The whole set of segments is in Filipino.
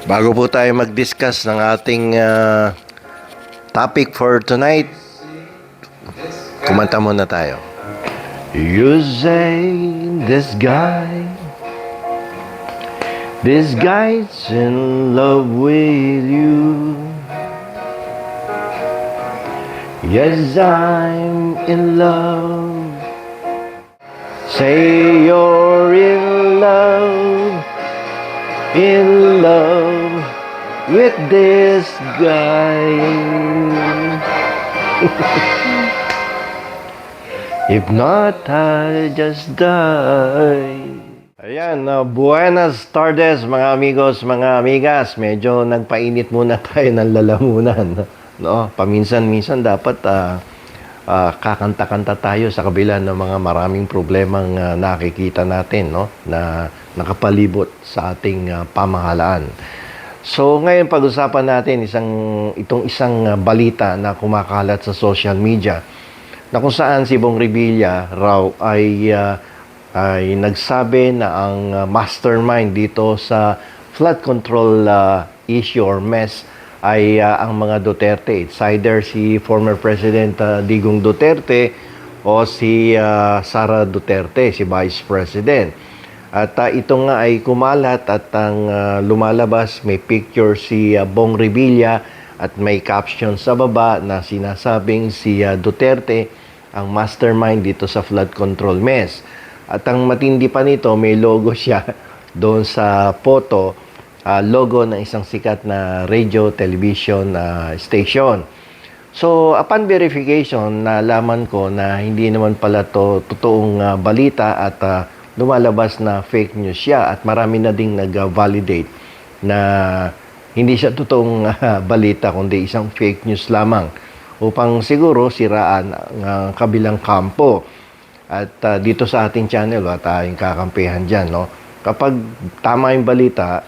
Bago po tayo mag-discuss ng ating topic for tonight, kumanta muna tayo. You say this guy's in love with you. Yes, I'm in love. Say you're in love with this guy. If not, I'll just die. Ayan, buenas tardes mga amigos, mga amigas. Medyo nagpainit muna tayo ng lalamunan. No? Paminsan-minsan dapat kakanta-kanta tayo sa kabila ng mga maraming problemang nakikita natin, no? Na nakapalibot sa ating pamahalaan. So ngayon pag-usapan natin itong isang balita na kumakalat sa social media na kung saan si Bong Revilla raw ay nagsabi na ang mastermind dito sa flood control issue or mess ay ang mga Duterte. It's either si former President Digong Duterte o si Sara Duterte, si Vice President. At ito nga ay kumalat at ang lumalabas, may picture si Bong Revilla at may caption sa baba na sinasabing si Duterte ang mastermind dito sa flood control mess. At ang matindi pa nito, may logo siya doon sa photo, logo ng isang sikat na radio television station. So, upon verification, nalaman ko na hindi naman pala to totoong balita at lumalabas na fake news siya at marami na ding nag-validate na hindi siya totoong balita kundi isang fake news lamang upang siguro siraan ang kabilang kampo. At dito sa ating channel, tayong kakampihan dyan, no? Kapag tama yung balita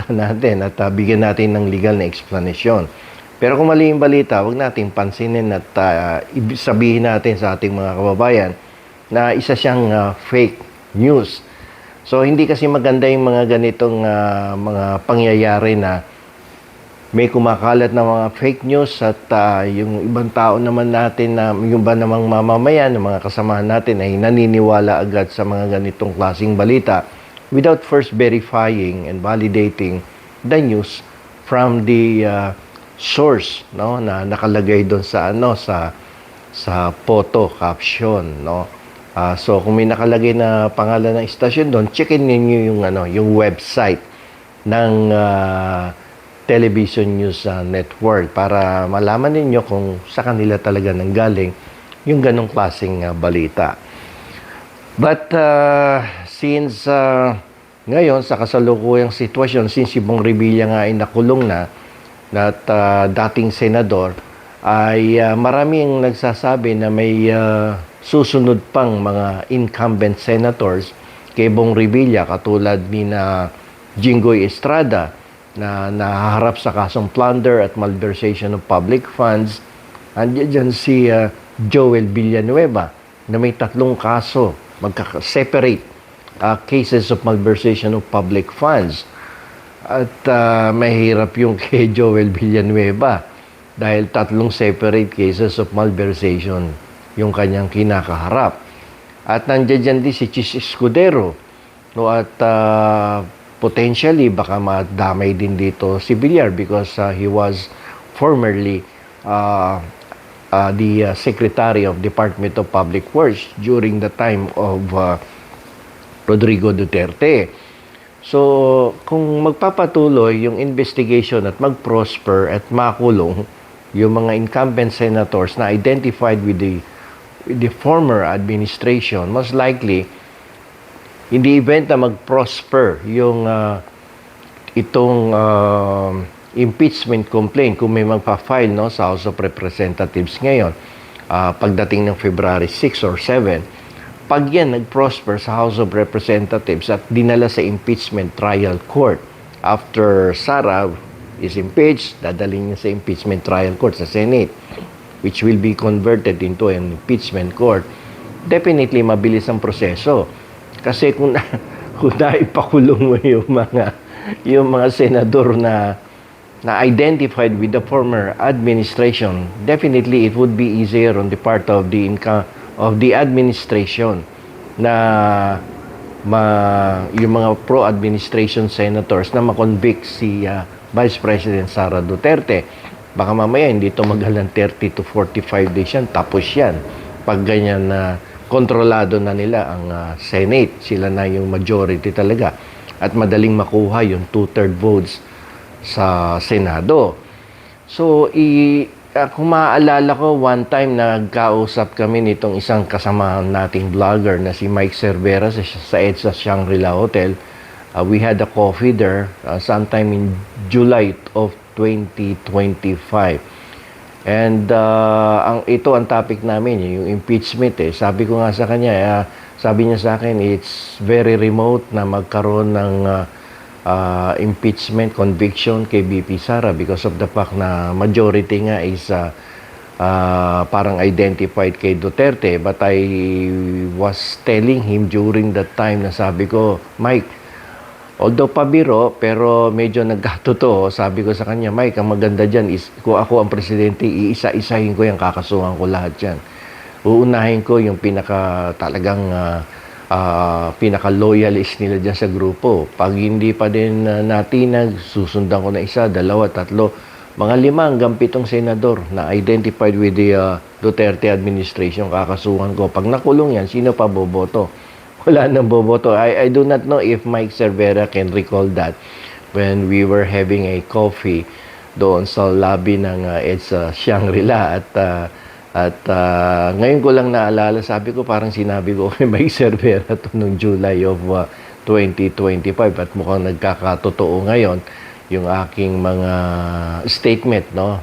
natin at bigyan natin ng legal na explanation. Pero kung mali yung balita, wag natin pansinin at sabihin natin sa ating mga kababayan na isa siyang fake news. So, hindi kasi maganda yung mga ganitong mga pangyayari na may kumakalat na mga fake news at yung ibang tao naman natin na yung ba namang mamamayan, ng mga kasamahan natin ay naniniwala agad sa mga ganitong klaseng balita without first verifying and validating the news from the source, no, na nakalagay doon sa sa photo caption, no. So kung may nakalagay na pangalan ng istasyon doon, checkin niyo yung website ng television news network para malaman ninyo kung sa kanila talaga nanggaling yung ganong klaseng balita. But since ngayon sa kasalukuyang sitwasyon, since si Bong Revilla nga ay nakulong na at dating senador, ay maraming nagsasabi na may susunod pang mga incumbent senators kay Bong Revilla katulad ni na Jinggoy Estrada na nahaharap sa kasong plunder at malversation of public funds. Andiyan dyan si Joel Villanueva na may 3 kaso, magka-separate cases of malversation of public funds. At mahirap yung kay Joel Villanueva dahil 3 separate cases of malversation yung kanyang kinakaharap. At nandiyan dyan din si Chis Escudero, no, at potentially baka madamay din dito si Villar because he was formerly the Secretary of Department of Public Works during the time of Rodrigo Duterte. So, kung magpapatuloy yung investigation at mag-prosper at makulong yung mga incumbent senators na identified with the former administration, most likely in the event na mag-prosper yung itong impeachment complaint, kung may magpa-file, no, sa House of Representatives ngayon, pagdating ng February 6 or 7, pag yan nag-prosper sa House of Representatives at dinala sa impeachment trial court, after Sara is impeached, dadalhin niya sa impeachment trial court sa Senate, which will be converted into an impeachment court, definitely mabilis ang proseso. Kasi kung naipakulong mo yung mga yung mga senador na identified with the former administration, definitely it would be easier on the part of the administration na yung mga pro-administration senators na makonvict si Vice President Sara Duterte. Baka mamaya hindi ito maghalang 30 to 45 days yan, tapos yan. Pag ganyan na kontrolado na nila ang Senate, sila na yung majority talaga. At madaling makuha yung 2/3 votes sa Senado. So, kung maaalala ko, one time nagkausap kami nitong isang kasamahan nating vlogger na si Mike Cervera sa EDSA Shangri-La Hotel. We had a coffee there sometime in July of 2025. And ito ang topic namin, yung impeachment. Sabi ko nga sa kanya, sabi niya sa akin, it's very remote na magkaroon ng impeachment conviction kay BP Sara because of the fact na majority nga is parang identified kay Duterte. But I was telling him during that time na sabi ko, Mike, although pabiro, pero medyo nagkatotoo. Sabi ko sa kanya, Mike, ang maganda dyan is kung ako ang presidente, iisa-isahin ko yan, kakasuhan ko lahat yan. Uunahin ko yung talagang pinaka-loyalist nila dyan sa grupo. Pag hindi pa din natinag, susundan ko na isa, dalawa, tatlo, mga 5 hanggang 7 senador na identified with the Duterte administration, kakasuhan ko. Pag nakulong yan, sino pa boboto? Wala nang boboto. I do not know if Mike Cervera can recall that when we were having a coffee doon sa lobby ng EDSA Shangri-La at ngayon ko lang naalala, sabi ko parang sinabi ko kay Mike Cervera to noong July of 2025 at mukhang nagkakatotoo ngayon yung aking mga statement, no,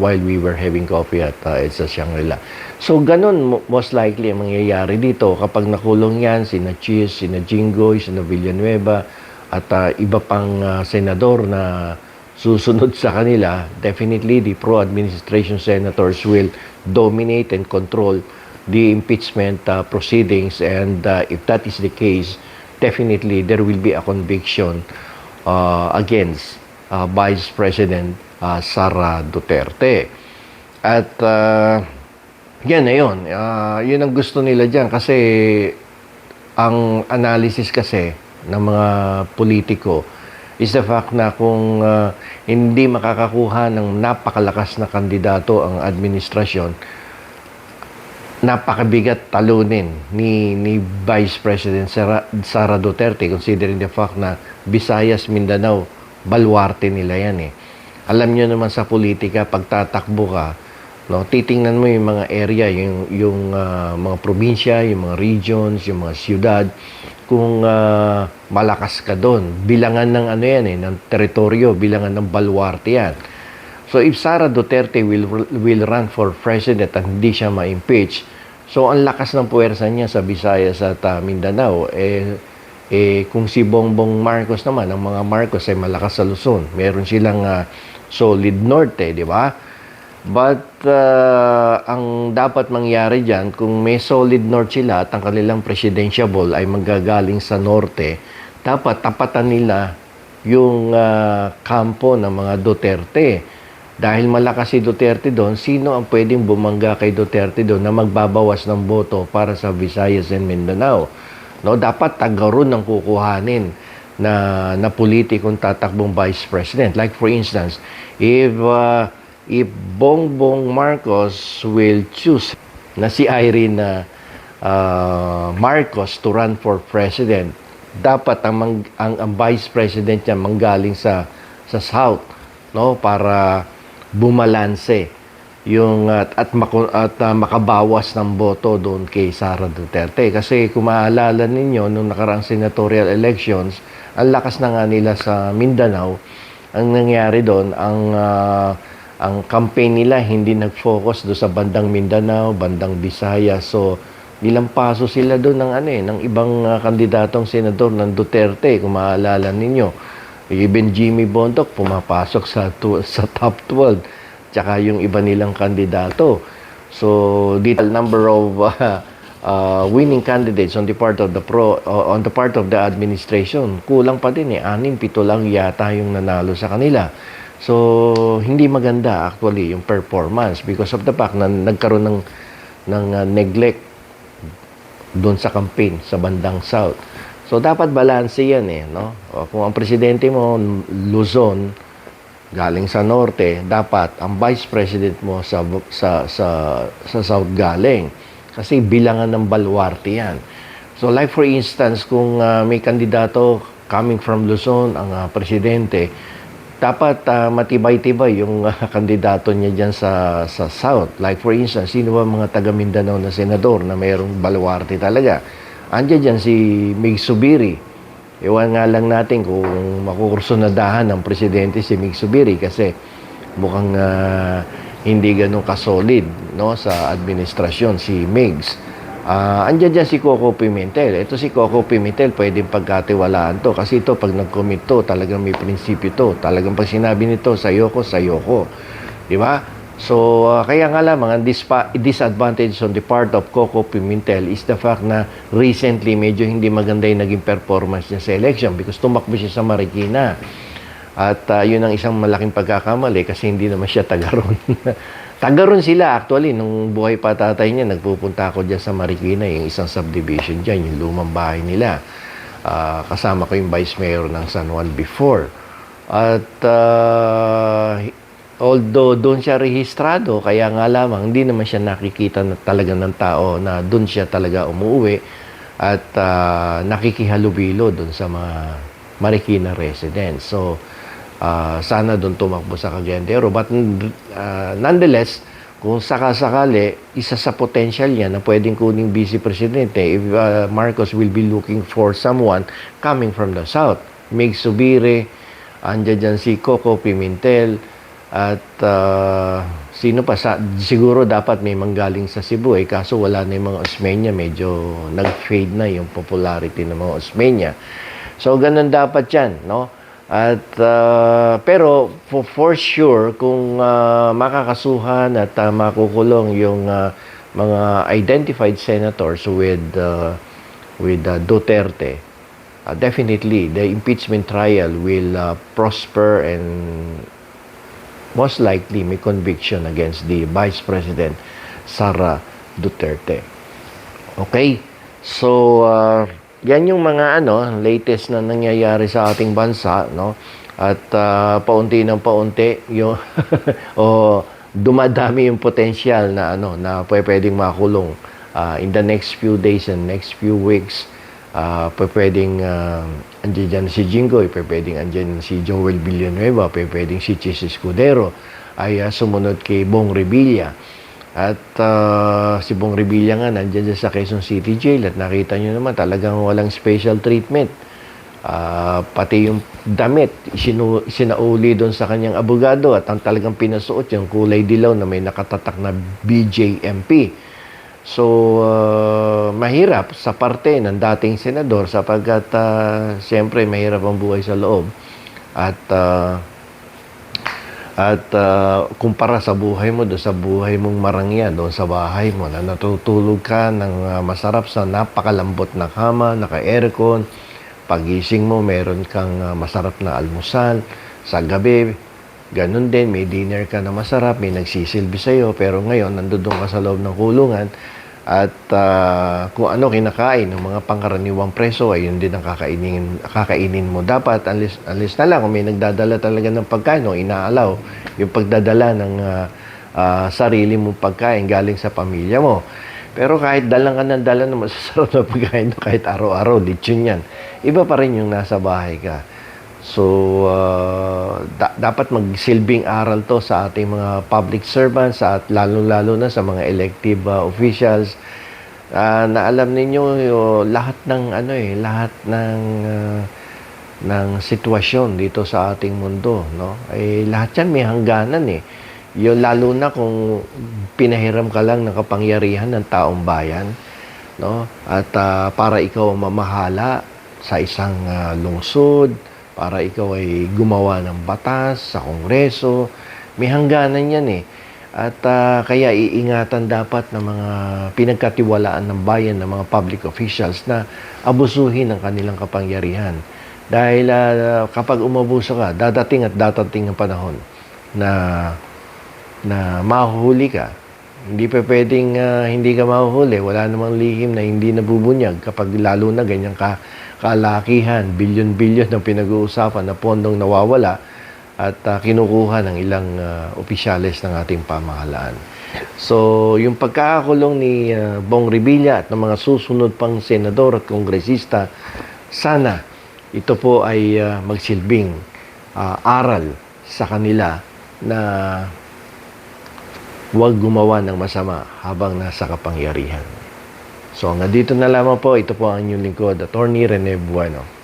while we were having coffee at EDSA Shangri-La. So ganun most likely ang mangyayari dito kapag nakulong yan sina Cheese, sina Jinggoy, sina Villanueva at iba pang senador na susunod sa kanila. Definitely the pro-administration senators will dominate and control the impeachment proceedings, and if that is the case, definitely there will be a conviction against Vice President Sara Duterte. At yan na yun. Yun ang gusto nila dyan kasi ang analysis kasi ng mga politiko is the fact na kung hindi makakakuha ng napakalakas na kandidato ang administrasyon, napakabigat talunin ni Vice President Sara Duterte, considering the fact na Visayas, Mindanao, baluarte nila yan eh. Alam nyo naman sa politika, pag tatakbo ka, no, titingnan mo yung mga area, yung mga probinsya, yung mga regions, yung mga siyudad, kung malakas ka doon. Bilangan ng ano yan eh, ng teritoryo, bilangan ng baluarte yan. So if Sara Duterte will run for president at hindi siya ma-impeach, so ang lakas ng puwersa niya sa Visayas at Mindanao, kung si Bongbong Marcos naman, ang mga Marcos ay malakas sa Luzon. Meron silang solid norte, di ba? But ang dapat mangyari dyan, kung may solid north sila at ang kanilang presidentiable ay manggagaling sa norte, dapat tapatan nila yung kampo ng mga Duterte. Dahil malakas si Duterte doon, sino ang pwedeng bumangga kay Duterte doon na magbabawas ng boto para sa Visayas and Mindanao? No, dapat tagaroon ng kukuhanin na politikong tatakbong vice president. Like for instance, if Bongbong Marcos will choose na si Irene Marcos to run for president, dapat ang vice president niya manggaling sa South, no, para bumalanse yung at makabawas ng boto doon kay Sara Duterte. Kasi kung maalala ninyo nung nakaraang senatorial elections, ang lakas na nga nila sa Mindanao. Ang nangyari doon, ang campaign nila hindi nag-focus doon sa bandang Mindanao, bandang Visayas. So nilampaso sila doon ng ibang kandidatong senador ng Duterte, kung maalala ninyo. Even Jimmy Bondoc pumapasok sa top 12, tsaka yung iba nilang kandidato. So dito number of winning candidates on the part of on the part of the administration. Kulang pa din 6-7 lang yata yung nanalo sa kanila. So hindi maganda actually yung performance because of the fact na nagkaroon ng neglect doon sa campaign sa bandang south. So dapat balance 'yan no? Kung ang presidente mo Luzon galing sa norte, dapat ang vice president mo sa south galing. Kasi bilangan ng baluarte 'yan. So like for instance, kung may kandidato coming from Luzon ang presidente, dapat matibay-tibay yung kandidato niya diyan sa south. Like for instance, sino ba mga taga Mindanao na senador na mayroong baluarte talaga? Andiyan dyan si Mig Subiri. Iwan nga lang natin kung makukursunadahan ng presidente si Mig Subiri kasi mukhang hindi ganun kasolid no, sa administrasyon si Migs. Andiyan dyan si Coco Pimentel. Ito si Coco Pimentel, pwedeng pagkatiwalaan to. Kasi ito, pag nag-commit to, talagang may prinsipyo to. Talagang pag sinabi nito, sayoko, sayoko. Di ba? So, kaya nga lamang, ang disadvantage on the part of Coco Pimentel is the fact na recently, medyo hindi maganda yung naging performance niya sa election because tumakbo siya sa Marikina. At yun ang isang malaking pagkakamali kasi hindi naman siya taga-ron. Taga-ron sila actually. Nung buhay pa tatay niya, nagpupunta ako dyan sa Marikina, yung isang subdivision dyan, yung lumang bahay nila. Kasama ko yung vice mayor ng San Juan before. At although doon siya rehistrado, kaya nga lamang, hindi naman siya nakikita na talaga ng tao na doon siya talaga umuwi at nakikihalubilo doon sa mga Marikina residents. So, sana doon tumakbo sa Cagayan-de-Oro. But nonetheless, kung sakasakali, isa sa potential niya na pwedeng kuning vice presidente if Marcos will be looking for someone coming from the south. Mig Subiri, andyan dyan si Coco Pimentel, at sino pa? Siguro dapat may manggaling sa Cebu kaso wala na yung mga Osmeña. Medyo nag-fade na yung popularity ng mga Osmeña. So, ganun dapat yan, no? At pero for sure kung makakasuhan at makukulong yung mga identified senators with Duterte, definitely the impeachment trial will prosper and most likely may conviction against the Vice President Sara Duterte. Okay? So yan yung mga latest na nangyayari sa ating bansa, no? At paunti ng paunti yung dumadami yung potential na na pwedeng makulong in the next few days and next few weeks. Pwedeng andiyan si Jinggoy, pwedeng andiyan si Joel Villanueva, pwedeng si Chis Escudero ay sumunod kay Bong Revilla. At si Bong Revilla nga nandiyan sa Quezon City Jail at nakita nyo naman talagang walang special treatment. Pati yung damit sinauli doon sa kanyang abogado at ang talagang pinasuot yung kulay dilaw na may nakatatak na BJMP. So mahirap sa parte ng dating senador sapagkat siyempre mahirap ang buhay sa loob at kumpara sa buhay mo doon sa buhay mong marangya doon sa bahay mo na natutulog ka ng masarap sa napakalambot na kama, naka-aircon, pagising mo meron kang masarap na almusal, sa gabi ganun din, may dinner ka na masarap, may nagsisilbi sa'yo, pero ngayon nandoon ka sa loob ng kulungan at kung ano kinakain ng mga pangkaraniwang preso ay yun din ang kakainin mo. Dapat alis na lang kung may nagdadala talaga ng pagkain o inaalaw yung pagdadala ng sarili mong pagkain galing sa pamilya mo. Pero kahit dalang ka ng dala ng masasarap na pagkain kahit araw-araw, lechon yan, iba pa rin yung nasa bahay ka. So, dapat magsilbing aral to sa ating mga public servants at lalo-lalo na sa mga elective officials na alam ninyo lahat ng lahat ng sitwasyon dito sa ating mundo, no? Lahat yan may hangganan Yung lalo na kung pinahiram ka lang ng kapangyarihan ng taong bayan, no? At para ikaw mamahala sa isang lungsod, para ikaw ay gumawa ng batas sa Kongreso, may hangganan yan At kaya iingatan dapat ng mga pinagkatiwalaan ng bayan ng mga public officials na abusuhin ang kanilang kapangyarihan. Dahil kapag umabuso ka, dadating at dadating ang panahon na mahuhuli ka. Hindi pa pwedeng hindi ka mahuhuli. Wala namang lihim na hindi nabubunyag kapag lalo na ganyan kalakihan, bilyon-bilyon ng pinag-uusapan na pondong nawawala at kinukuha ng ilang opisyales ng ating pamahalaan. So, yung pagkakakulong ni Bong Revilla at ng mga susunod pang senador at kongresista, sana ito po ay magsilbing aral sa kanila na huwag gumawa ng masama habang nasa kapangyarihan. So, hanggang dito na lamang po. Ito po ang inyong lingkod, Attorney Rene Bueno.